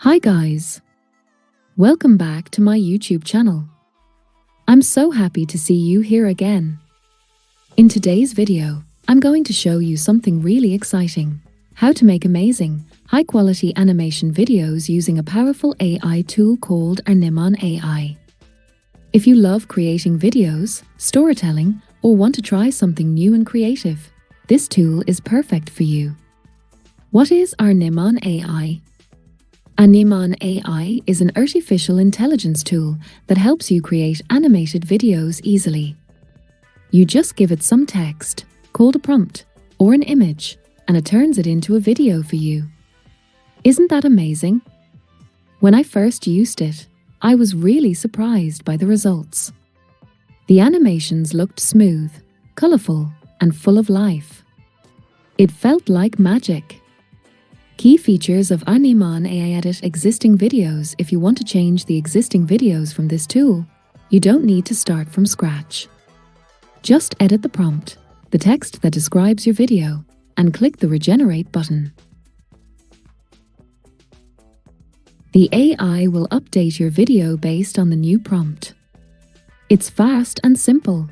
Hi guys, welcome back to my YouTube channel. I'm so happy to see you here again. In today's video, I'm going to show you something really exciting: how to make amazing, high-quality animation videos using a powerful AI tool called Animon AI. If you love creating videos, storytelling, or want to try something new and creative, this tool is perfect for you. What is Animon AI? Animon AI is an artificial intelligence tool that helps you create animated videos easily. You just give it some text, called a prompt, or an image, and it turns it into a video for you. Isn't that amazing? When I first used it, I was really surprised by the results. The animations looked smooth, colorful, and full of life. It felt like magic. Key features of Animon AI: edit existing videos. If you want to change the existing videos from this tool, you don't need to start from scratch. Just edit the prompt, the text that describes your video, and click the Regenerate button. The AI will update your video based on the new prompt. It's fast and simple.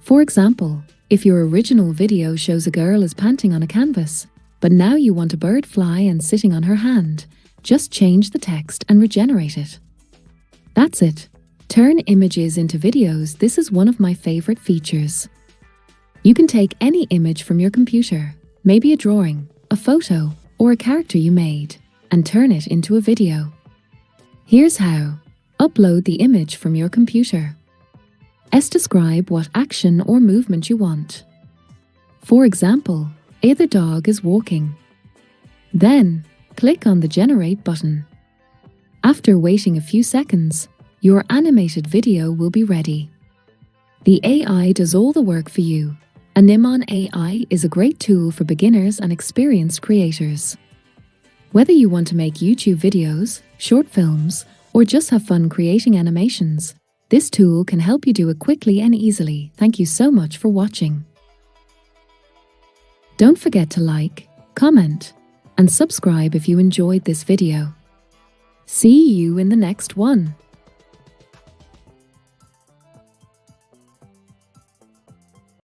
For example, if your original video shows a girl is panting on a canvas, but now you want a bird fly and sitting on her hand, just change the text and regenerate it. That's it. Turn images into videos. This is one of my favorite features. You can take any image from your computer, maybe a drawing, a photo, or a character you made, and turn it into a video. Here's how. Upload the image from your computer. Describe what action or movement you want. For example, the dog is walking. Then, click on the Generate button. After waiting a few seconds, your animated video will be ready. The AI does all the work for you. Animon AI is a great tool for beginners and experienced creators. Whether you want to make YouTube videos, short films, or just have fun creating animations, this tool can help you do it quickly and easily. Thank you so much for watching. Don't forget to like, comment, and subscribe if you enjoyed this video. See you in the next one.